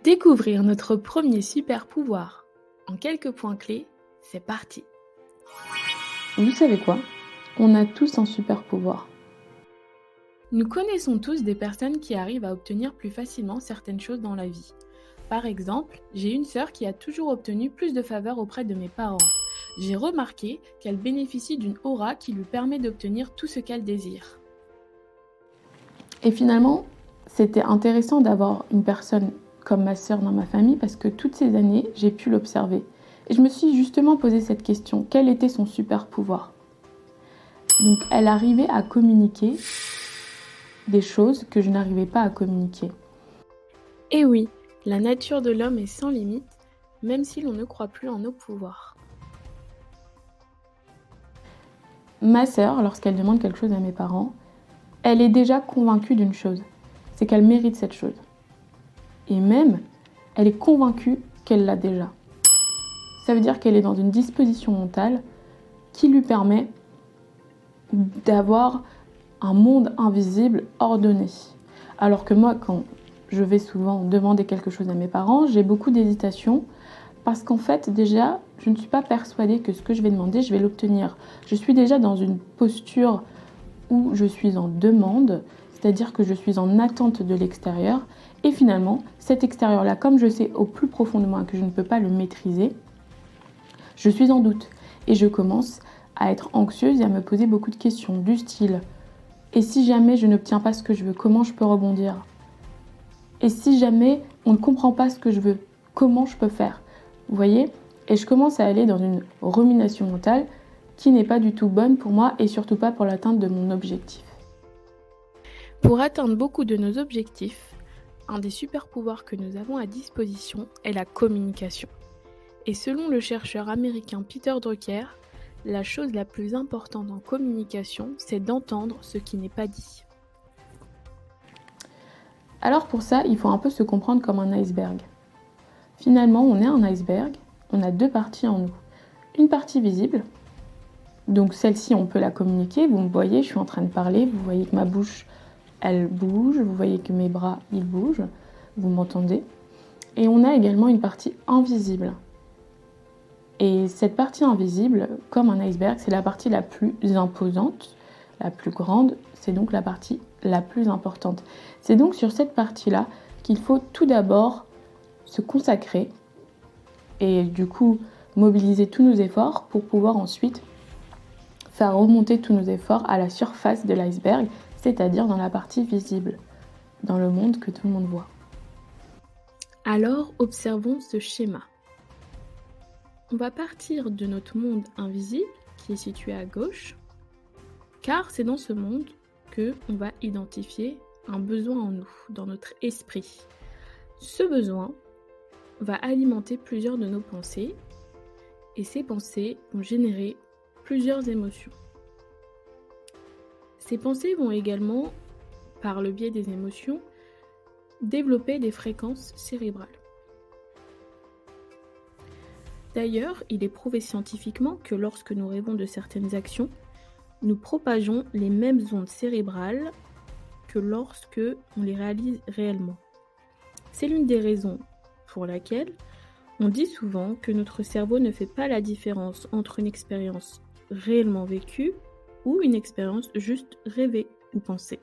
Découvrir notre premier super pouvoir. En quelques points clés, c'est parti. Vous savez quoi? On a tous un super pouvoir. Nous connaissons tous des personnes qui arrivent à obtenir plus facilement certaines choses dans la vie. Par exemple, j'ai une sœur qui a toujours obtenu plus de faveurs auprès de mes parents. J'ai remarqué qu'elle bénéficie d'une aura qui lui permet d'obtenir tout ce qu'elle désire. Et finalement, c'était intéressant d'avoir une personne comme ma sœur dans ma famille parce que toutes ces années, j'ai pu l'observer. Et je me suis justement posé cette question, quel était son super pouvoir? Donc elle arrivait à communiquer des choses que je n'arrivais pas à communiquer. Et oui, la nature de l'homme est sans limite, même si l'on ne croit plus en nos pouvoirs. Ma sœur, lorsqu'elle demande quelque chose à mes parents, elle est déjà convaincue d'une chose, c'est qu'elle mérite cette chose. Et même, elle est convaincue qu'elle l'a déjà. Ça veut dire qu'elle est dans une disposition mentale qui lui permet d'avoir un monde invisible ordonné. Alors que moi, quand je vais souvent demander quelque chose à mes parents, j'ai beaucoup d'hésitation parce qu'en fait, déjà, je ne suis pas persuadée que ce que je vais demander, je vais l'obtenir. Je suis déjà dans une posture où je suis en demande, c'est-à-dire que je suis en attente de l'extérieur. Et finalement, cet extérieur-là, comme je sais au plus profond de moi que je ne peux pas le maîtriser, je suis en doute. Et je commence à être anxieuse et à me poser beaucoup de questions du style « Et si jamais je n'obtiens pas ce que je veux, comment je peux rebondir ? Et si jamais on ne comprend pas ce que je veux, comment je peux faire ?» Vous voyez ? Et je commence à aller dans une rumination mentale qui n'est pas du tout bonne pour moi et surtout pas pour l'atteinte de mon objectif. Pour atteindre beaucoup de nos objectifs, un des super pouvoirs que nous avons à disposition est la communication. Et selon le chercheur américain Peter Drucker, la chose la plus importante en communication, c'est d'entendre ce qui n'est pas dit. Alors pour ça, il faut un peu se comprendre comme un iceberg. Finalement, on est un iceberg, on a deux parties en nous. Une partie visible, donc celle-ci on peut la communiquer, vous me voyez, je suis en train de parler, vous voyez que ma bouche, elle bouge, vous voyez que mes bras, ils bougent, vous m'entendez. Et on a également une partie invisible. Et cette partie invisible, comme un iceberg, c'est la partie la plus imposante, la plus grande, c'est donc la partie la plus importante. C'est donc sur cette partie-là qu'il faut tout d'abord se consacrer et du coup mobiliser tous nos efforts pour pouvoir ensuite faire remonter tous nos efforts à la surface de l'iceberg, c'est-à-dire dans la partie visible, dans le monde que tout le monde voit. Alors, observons ce schéma. On va partir de notre monde invisible, qui est situé à gauche, car c'est dans ce monde qu'on va identifier un besoin en nous, dans notre esprit. Ce besoin va alimenter plusieurs de nos pensées, et ces pensées vont générer plusieurs émotions. Ces pensées vont également, par le biais des émotions, développer des fréquences cérébrales. D'ailleurs, il est prouvé scientifiquement que lorsque nous rêvons de certaines actions, nous propageons les mêmes ondes cérébrales que lorsque on les réalise réellement. C'est l'une des raisons pour laquelle on dit souvent que notre cerveau ne fait pas la différence entre une expérience réellement vécue ou une expérience juste rêvée ou pensée.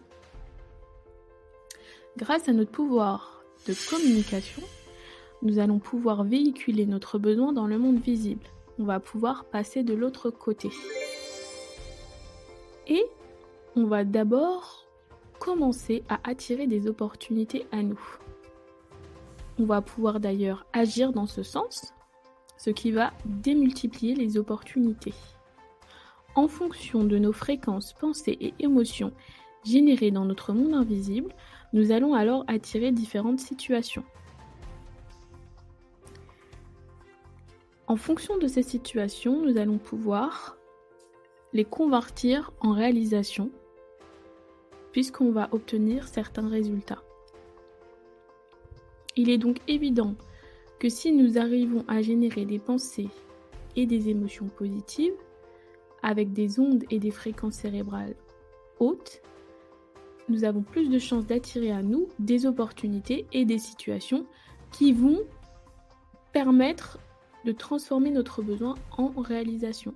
Grâce à notre pouvoir de communication, nous allons pouvoir véhiculer notre besoin dans le monde visible. On va pouvoir passer de l'autre côté. Et on va d'abord commencer à attirer des opportunités à nous. On va pouvoir d'ailleurs agir dans ce sens, ce qui va démultiplier les opportunités. En fonction de nos fréquences, pensées et émotions générées dans notre monde invisible, nous allons alors attirer différentes situations. En fonction de ces situations, nous allons pouvoir les convertir en réalisation, puisqu'on va obtenir certains résultats. Il est donc évident que si nous arrivons à générer des pensées et des émotions positives, avec des ondes et des fréquences cérébrales hautes, nous avons plus de chances d'attirer à nous des opportunités et des situations qui vont permettre de transformer notre besoin en réalisation.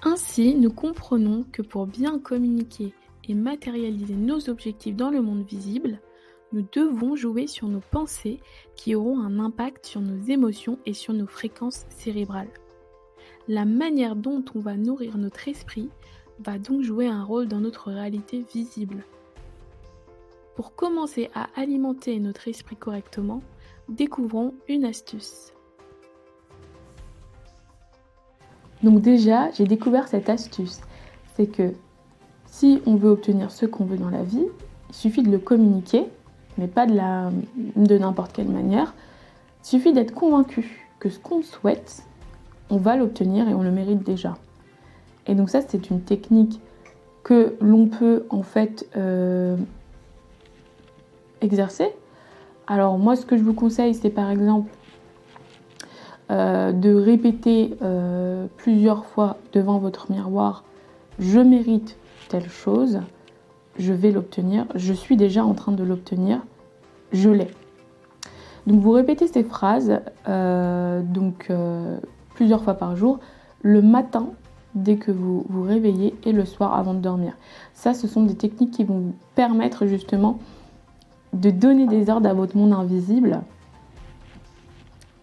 Ainsi, nous comprenons que pour bien communiquer et matérialiser nos objectifs dans le monde visible, nous devons jouer sur nos pensées qui auront un impact sur nos émotions et sur nos fréquences cérébrales. La manière dont on va nourrir notre esprit va donc jouer un rôle dans notre réalité visible. Pour commencer à alimenter notre esprit correctement, découvrons une astuce. Donc déjà, j'ai découvert cette astuce. C'est que si on veut obtenir ce qu'on veut dans la vie, il suffit de le communiquer, mais pas de n'importe quelle manière. Il suffit d'être convaincu que ce qu'on souhaite, on va l'obtenir et on le mérite déjà. Et donc ça, c'est une technique que l'on peut en fait exercer. Alors moi, ce que je vous conseille, c'est par exemple de répéter plusieurs fois devant votre miroir « Je mérite telle chose, je vais l'obtenir, je suis déjà en train de l'obtenir, je l'ai ». Donc vous répétez ces phrases plusieurs fois par jour, le matin dès que vous vous réveillez et le soir avant de dormir. Ça, ce sont des techniques qui vont vous permettre justement de donner des ordres à votre monde invisible,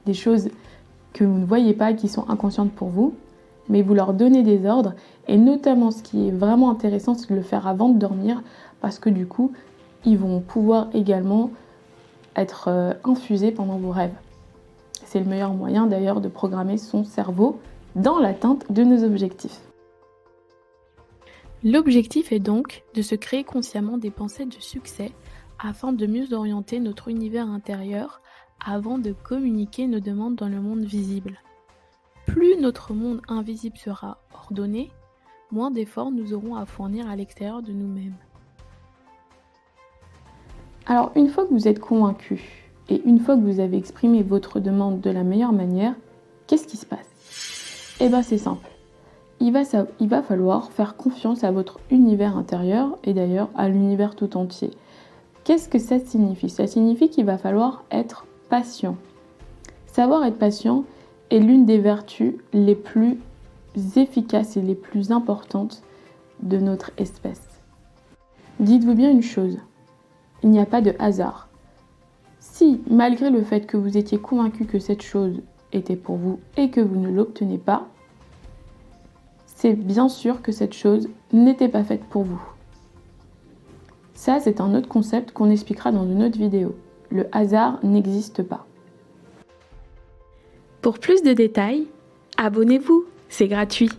des choses que vous ne voyez pas et qui sont inconscientes pour vous, mais vous leur donnez des ordres, et notamment ce qui est vraiment intéressant, c'est de le faire avant de dormir, parce que du coup, ils vont pouvoir également être infusés pendant vos rêves. C'est le meilleur moyen d'ailleurs de programmer son cerveau dans l'atteinte de nos objectifs. L'objectif est donc de se créer consciemment des pensées de succès afin de mieux orienter notre univers intérieur avant de communiquer nos demandes dans le monde visible. Plus notre monde invisible sera ordonné, moins d'efforts nous aurons à fournir à l'extérieur de nous-mêmes. Alors, une fois que vous êtes convaincu et une fois que vous avez exprimé votre demande de la meilleure manière, qu'est-ce qui se passe ? Eh bien, c'est simple. Il va falloir faire confiance à votre univers intérieur et d'ailleurs à l'univers tout entier. Qu'est-ce que ça signifie ? Ça signifie qu'il va falloir être patient. Savoir être patient est l'une des vertus les plus efficaces et les plus importantes de notre espèce. Dites-vous bien une chose, il n'y a pas de hasard. Si, malgré le fait que vous étiez convaincu que cette chose était pour vous et que vous ne l'obtenez pas, c'est bien sûr que cette chose n'était pas faite pour vous. Ça, c'est un autre concept qu'on expliquera dans une autre vidéo. Le hasard n'existe pas. Pour plus de détails, abonnez-vous, c'est gratuit.